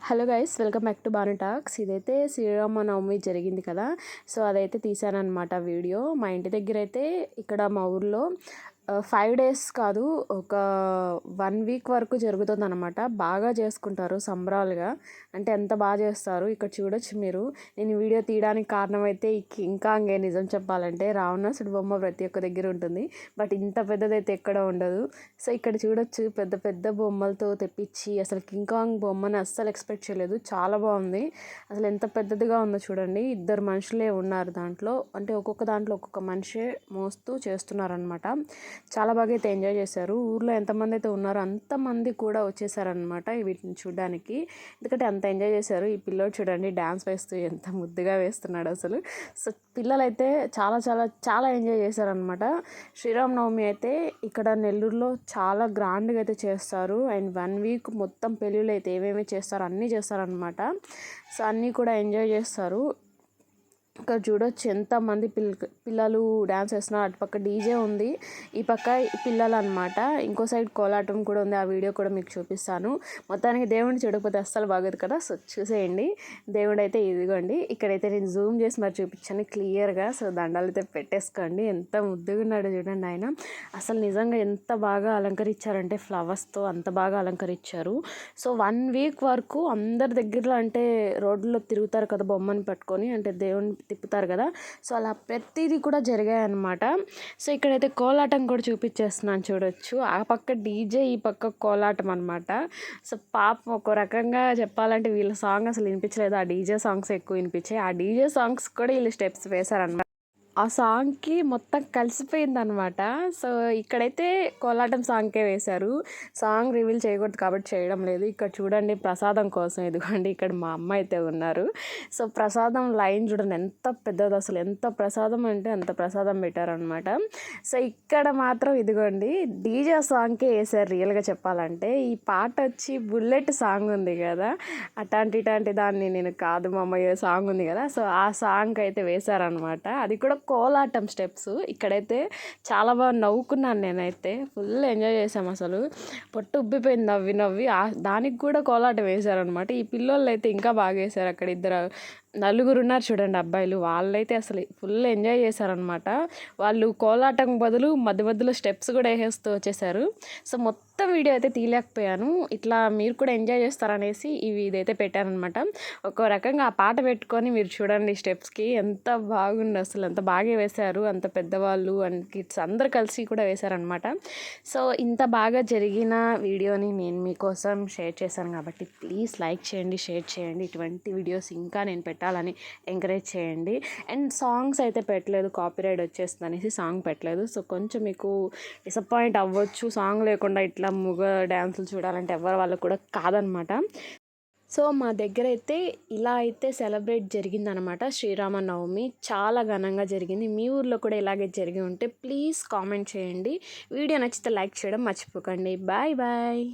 Hello guys, welcome back to Banu talks. ఇదైతే శ్రీరామనవమి జరిగింది కదా, సో అదైతే తీసానన్నమాట వీడియో. మా ఇంటి దగ్గర అయితే ఇక్కడ మా ఊర్లో 5 days కాదు, ఒక 1 week వరకు జరుగుతుంది అనమాట. బాగా చేసుకుంటారు సంబరాలుగా, అంటే ఎంత బాగా చేస్తారు. ఇక్కడ చూడొచ్చు మీరు. నేను వీడియో తీయడానికి కారణం అయితే ఇంకా నిజం చెప్పాలంటే రావణాసుడి బొమ్మ ప్రతి ఒక్క దగ్గర ఉంటుంది, బట్ ఇంత పెద్దదైతే ఎక్కడ ఉండదు. సో ఇక్కడ చూడొచ్చు పెద్ద పెద్ద బొమ్మలతో తెప్పించి, అసలు కింకాంగ్ బొమ్మని అస్సలు ఎక్స్పెక్ట్ చేయలేదు. చాలా బాగుంది, అసలు ఎంత పెద్దదిగా ఉందో చూడండి. 2 మనుషులే ఉన్నారు దాంట్లో, అంటే ఒక్కొక్క దాంట్లో ఒక్కొక్క మనిషే మోస్తూ చేస్తున్నారనమాట. చాలా బాగా అయితే ఎంజాయ్ చేశారు. ఊర్లో ఎంతమంది అయితే ఉన్నారో అంతమంది కూడా వచ్చేసారనమాట వీటిని చూడడానికి, ఎందుకంటే అంత ఎంజాయ్ చేశారు. ఈ పిల్లోడు చూడండి డ్యాన్స్ వేస్తూ ఎంత ముద్దుగా వేస్తున్నాడు అసలు. సో పిల్లలైతే చాలా చాలా చాలా ఎంజాయ్ చేశారనమాట. శ్రీరామనవమి అయితే ఇక్కడ నెల్లూరులో చాలా గ్రాండ్గా అయితే చేస్తారు. అండ్ 1 week మొత్తం పెళ్ళిళ్ళు అయితే ఏమేమి చేస్తారో అన్నీ చేస్తారనమాట. సో అన్నీ కూడా ఎంజాయ్ చేస్తారు. ఇక్కడ చూడొచ్చు ఎంతమంది పిల్లలు డ్యాన్స్ వేస్తున్నారు. అటుపక్క డీజే ఉంది, ఈ పక్క పిల్లలు అనమాట. ఇంకో సైడ్ కోలాటం కూడా ఉంది, ఆ వీడియో కూడా మీకు చూపిస్తాను. మొత్తానికి దేవుడిని చూడకపోతే అస్సలు బాగోదు కదా. సో చూసేయండి, దేవుడు అయితే ఇదిగోండి. ఇక్కడైతే నేను జూమ్ చేసి మరి చూపించాను క్లియర్గా. సో దండాలు అయితే పెట్టేసుకోండి. ఎంత ముద్దుగా ఉన్నాడో చూడండి ఆయన. అసలు నిజంగా ఎంత బాగా అలంకరించారంటే ఫ్లవర్స్తో అంత బాగా అలంకరించారు. సో 1 week వరకు అందరి దగ్గరలో, అంటే రోడ్లో తిరుగుతారు కదా బొమ్మని పట్టుకొని, అంటే దేవుని తిప్పుతారు కదా. సో అలా ప్రతిదీ కూడా జరిగాయన్నమాట. సో ఇక్కడైతే కోలాటం కూడా చూపించేస్తున్నాను చూడొచ్చు. ఆ పక్క డీజే, ఈ పక్క కోలాటం అనమాట. సో పాపం ఒక రకంగా చెప్పాలంటే వీళ్ళ సాంగ్ అసలు వినిపించలేదు, ఆ డీజే సాంగ్స్ ఎక్కువ వినిపించాయి. ఆ డీజే సాంగ్స్ కూడా వీళ్ళు స్టెప్స్ వేశారనమాట. ఆ సాంగ్కి మొత్తం కలిసిపోయింది అనమాట. సో ఇక్కడైతే కోలాటం సాంగ్కే వేశారు. సాంగ్ రివీల్ చేయకూడదు కాబట్టి చేయడం లేదు. ఇక్కడ చూడండి ప్రసాదం కోసం ఇదిగోండి, ఇక్కడ మా అమ్మ అయితే ఉన్నారు. సో ప్రసాదం లైన్ చూడండి ఎంత పెద్దది, అసలు ఎంత ప్రసాదం అంటే అంత ప్రసాదం పెట్టారనమాట. సో ఇక్కడ మాత్రం ఇదిగోండి డీజే సాంగ్కే వేశారు. రియల్గా చెప్పాలంటే ఈ పాట వచ్చి బుల్లెట్ సాంగ్ ఉంది కదా, అట్లాంటి దాన్ని నేను కాదు మా అమ్మ సాంగ్ ఉంది కదా, సో ఆ సాంగ్ అయితే వేశారనమాట. అది కూడా కోలాటం స్టెప్స్. ఇక్కడైతే చాలా బాగా నవ్వుకున్నాను నేనైతే, ఫుల్ ఎంజాయ్ చేసాం. అసలు పొట్టు ఉబ్బిపోయింది నవ్వి నవ్వి. దానికి కూడా కోలాటం వేశారనమాట. ఈ పిల్లోళ్ళు అయితే ఇంకా బాగా వేశారు. అక్కడ 4 ఉన్నారు చూడండి అబ్బాయిలు, వాళ్ళైతే అసలు ఫుల్ ఎంజాయ్ చేశారనమాట. వాళ్ళు కోలాటం బదులు మధ్యలో స్టెప్స్ కూడా వేసేస్తూ వచ్చేసారు. సో మొత్తం వీడియో అయితే తీయలేకపోయాను. ఇట్లా మీరు కూడా ఎంజాయ్ చేస్తారనేసి ఇదైతే పెట్టానమాట. ఒక రకంగా ఆ పాట పెట్టుకొని మీరు చూడండి స్టెప్స్కి ఎంత బాగుంది, అసలు ఎంత బాగా వేశారు. అంత పెద్దవాళ్ళు అండ్ కిడ్స్ అందరు కలిసి కూడా వేశారనమాట. సో ఇంత బాగా జరిగిన వీడియోని నేను మీకోసం షేర్ చేశాను కాబట్టి ప్లీజ్ లైక్ చేయండి, షేర్ చేయండి. ఇటువంటి వీడియోస్ ఇంకా నేను పెట్టాలని ఎంకరేజ్ చేయండి. అండ్ సాంగ్స్ అయితే పెట్టలేదు, కాపీరైట్ వచ్చేస్తుంది అనేసి సాంగ్ పెట్టలేదు. సో కొంచెం మీకు డిసప్పాయింట్ అవ్వచ్చు, సాంగ్ లేకుండా ఇట్లా డ్యాన్సులు చూడాలంటే ఎవరి వాళ్ళు కూడా కాదనమాట. సో మా దగ్గర అయితే ఇలా అయితే సెలబ్రేట్ జరిగిందనమాట. శ్రీరామనవమి చాలా ఘనంగా జరిగింది. మీ ఊర్లో కూడా ఇలాగే జరిగి ఉంటే ప్లీజ్ కామెంట్ చేయండి. వీడియో నచ్చితే లైక్ చేయడం మర్చిపోకండి. Bye bye.